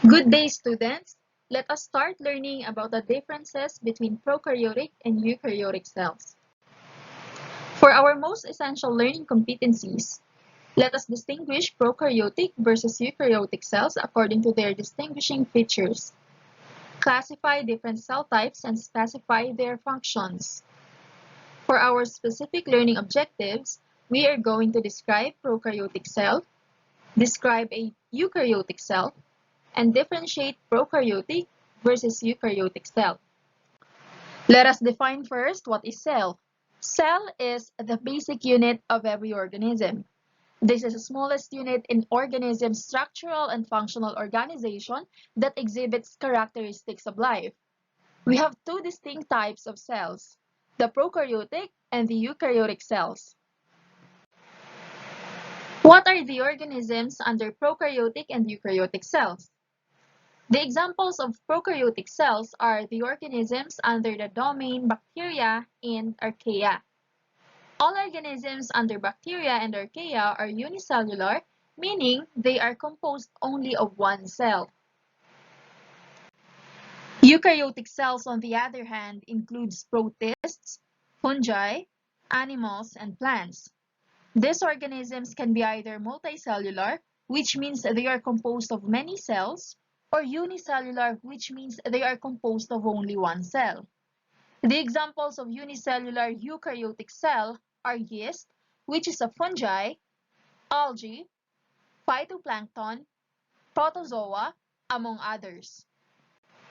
Good day, students! Let us start learning about the differences between prokaryotic and eukaryotic cells. For our most essential learning competencies, let us distinguish prokaryotic versus eukaryotic cells according to their distinguishing features, classify different cell types, and specify their functions. For our specific learning objectives, we are going to describe prokaryotic cell, describe a eukaryotic cell, and differentiate prokaryotic versus eukaryotic cell. Let us define first what is cell. Cell is the basic unit of every organism. This is the smallest unit in organism structural and functional organization that exhibits characteristics of life. We have two distinct types of cells, the prokaryotic and the eukaryotic cells. What are the organisms under prokaryotic and eukaryotic cells? The examples of prokaryotic cells are the organisms under the domain bacteria and archaea. All organisms under bacteria and archaea are unicellular, meaning they are composed only of one cell. Eukaryotic cells, on the other hand, includes protists, fungi, animals, and plants. These organisms can be either multicellular, which means they are composed of many cells, or unicellular, which means they are composed of only one cell. The examples of unicellular eukaryotic cell are yeast, which is a fungi, algae, phytoplankton, protozoa, among others.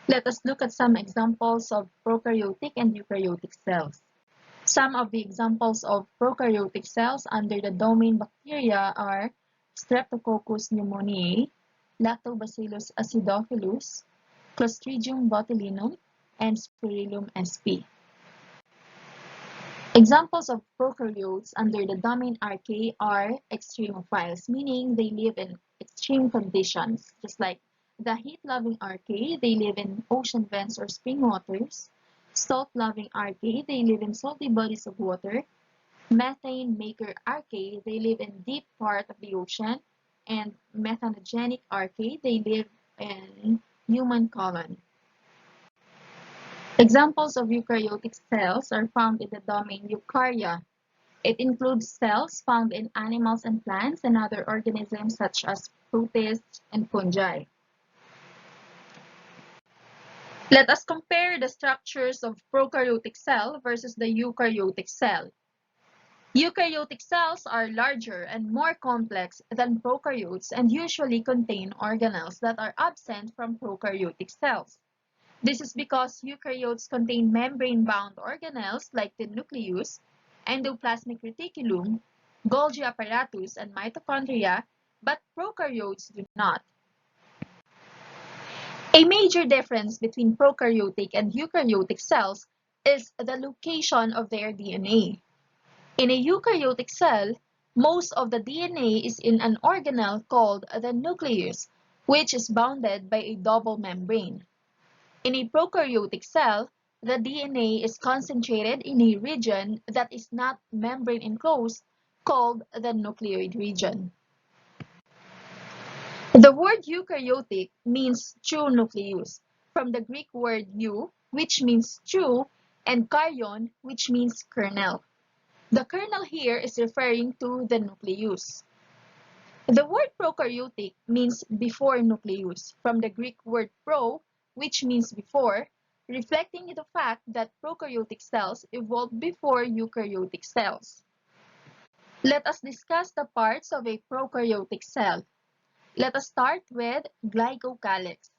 Let us look at some examples of prokaryotic and eukaryotic cells. Some of the examples of prokaryotic cells under the domain bacteria are Streptococcus pneumoniae, Lactobacillus acidophilus, Clostridium botulinum, and Spirillum sp. Examples of prokaryotes under the domain archaea are extremophiles, meaning they live in extreme conditions, just like the heat-loving archaea, they live in ocean vents or spring waters. Salt-loving archaea, they live in salty bodies of water. Methane maker archaea, they live in deep part of the ocean. And methanogenic archaea, they live in human colon. Examples of eukaryotic cells are found in the domain Eukarya. It includes cells found in animals and plants and other organisms such as protists and fungi. Let us compare the structures of prokaryotic cell versus the eukaryotic cell. Eukaryotic cells are larger and more complex than prokaryotes and usually contain organelles that are absent from prokaryotic cells. This is because eukaryotes contain membrane-bound organelles like the nucleus, endoplasmic reticulum, Golgi apparatus, and mitochondria, but prokaryotes do not. A major difference between prokaryotic and eukaryotic cells is the location of their DNA. In a eukaryotic cell, most of the DNA is in an organelle called the nucleus, which is bounded by a double membrane. In a prokaryotic cell, the DNA is concentrated in a region that is not membrane enclosed, called the nucleoid region. The word eukaryotic means true nucleus, from the Greek word eu, which means true, and karyon, which means kernel. The kernel here is referring to the nucleus. The word prokaryotic means before nucleus, from the Greek word pro, which means before, reflecting the fact that prokaryotic cells evolved before eukaryotic cells. Let us discuss the parts of a prokaryotic cell. Let us start with glycocalyx.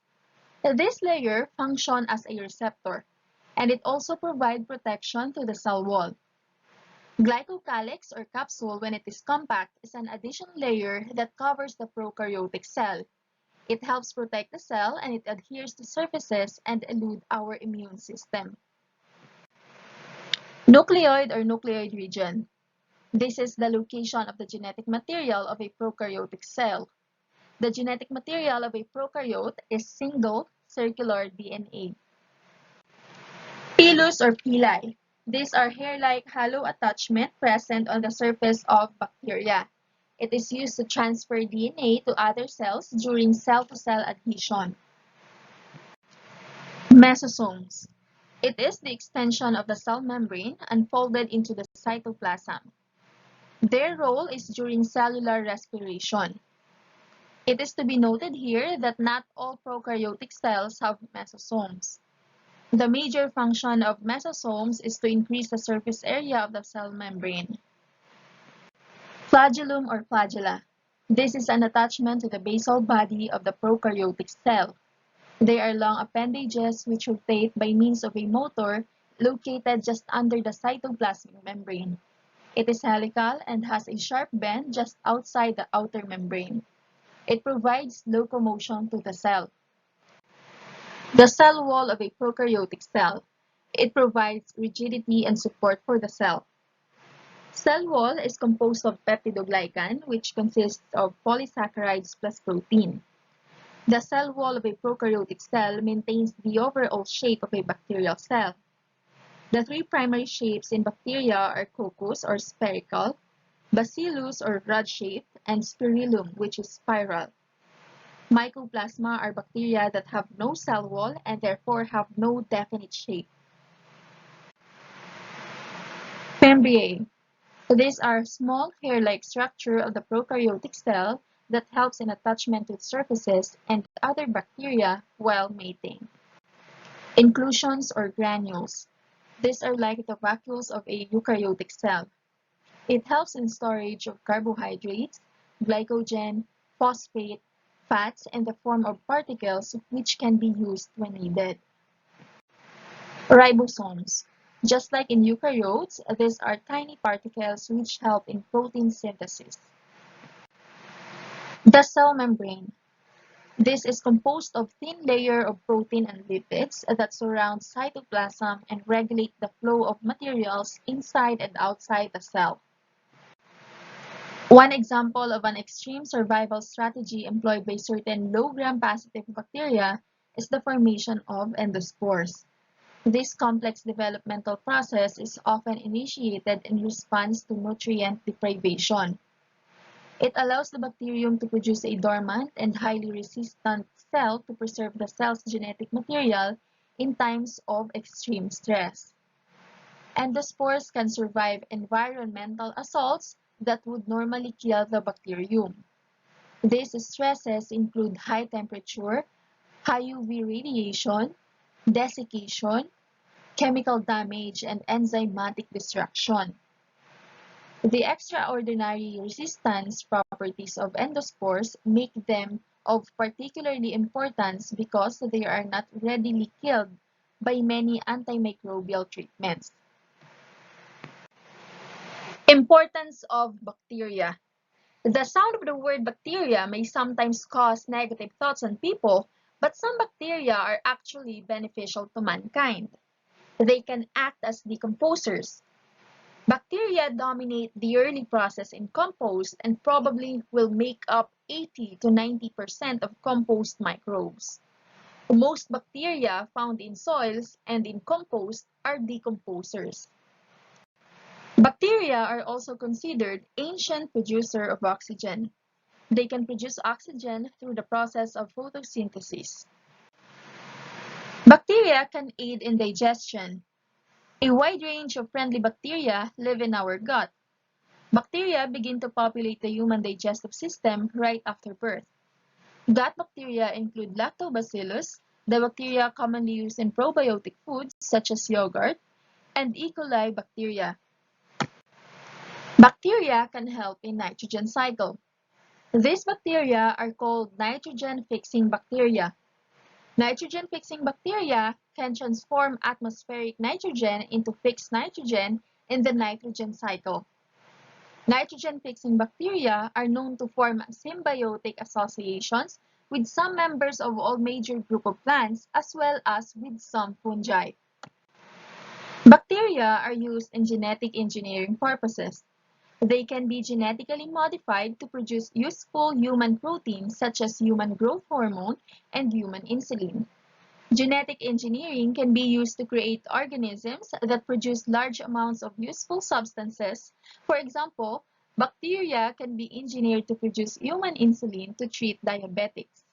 This layer functions as a receptor, and it also provides protection to the cell wall. Glycocalyx or capsule, when it is compact, is an additional layer that covers the prokaryotic cell. It helps protect the cell and it adheres to surfaces and elude our immune system. Nucleoid or nucleoid region. This is the location of the genetic material of a prokaryotic cell. The genetic material of a prokaryote is single circular DNA. Pilus or pili. These are hair-like hollow attachments present on the surface of bacteria. It is used to transfer DNA to other cells during cell-to-cell adhesion. Mesosomes. It is the extension of the cell membrane unfolded into the cytoplasm. Their role is during cellular respiration. It is to be noted here that not all prokaryotic cells have mesosomes. The major function of mesosomes is to increase the surface area of the cell membrane. Flagellum or flagella. This is an attachment to the basal body of the prokaryotic cell. They are long appendages which rotate by means of a motor located just under the cytoplasmic membrane. It is helical and has a sharp bend just outside the outer membrane. It provides locomotion to the cell. The cell wall of a prokaryotic cell. It provides rigidity and support for the cell. Cell wall is composed of peptidoglycan, which consists of polysaccharides plus protein. The cell wall of a prokaryotic cell maintains the overall shape of a bacterial cell. The three primary shapes in bacteria are coccus or spherical, bacillus or rod-shaped, and spirillum, which is spiral. Mycoplasma are bacteria that have no cell wall and therefore have no definite shape. Membrane. These are small hair-like structure of the prokaryotic cell that helps in attachment with surfaces and other bacteria while mating. Inclusions or granules. These are like the vacuoles of a eukaryotic cell. It helps in storage of carbohydrates, glycogen, phosphate, fats, and the form of particles which can be used when needed. Ribosomes. Just like in eukaryotes, these are tiny particles which help in protein synthesis. The cell membrane. This is composed of thin layer of protein and lipids that surround cytoplasm and regulate the flow of materials inside and outside the cell. One example of an extreme survival strategy employed by certain low gram-positive bacteria is the formation of endospores. This complex developmental process is often initiated in response to nutrient deprivation. It allows the bacterium to produce a dormant and highly resistant cell to preserve the cell's genetic material in times of extreme stress. Endospores can survive environmental assaults that would normally kill the bacterium. These stresses include high temperature, high UV radiation, desiccation, chemical damage, and enzymatic destruction. The extraordinary resistance properties of endospores make them of particularly importance because they are not readily killed by many antimicrobial treatments. Importance of bacteria. The sound of the word bacteria may sometimes cause negative thoughts on people, but some bacteria are actually beneficial to mankind. They can act as decomposers. Bacteria dominate the early process in compost and probably will make up 80 to 90% of compost microbes. Most bacteria found in soils and in compost are decomposers. Bacteria are also considered ancient producer of oxygen. They can produce oxygen through the process of photosynthesis. Bacteria can aid in digestion. A wide range of friendly bacteria live in our gut. Bacteria begin to populate the human digestive system right after birth. Gut bacteria include Lactobacillus, the bacteria commonly used in probiotic foods such as yogurt, and E. coli bacteria. Bacteria can help in nitrogen cycle. These bacteria are called nitrogen-fixing bacteria. Nitrogen-fixing bacteria can transform atmospheric nitrogen into fixed nitrogen in the nitrogen cycle. Nitrogen-fixing bacteria are known to form symbiotic associations with some members of all major group of plants as well as with some fungi. Bacteria are used in genetic engineering purposes. They can be genetically modified to produce useful human proteins such as human growth hormone and human insulin. Genetic engineering can be used to create organisms that produce large amounts of useful substances. For example, Bacteria can be engineered to produce human insulin to treat diabetics.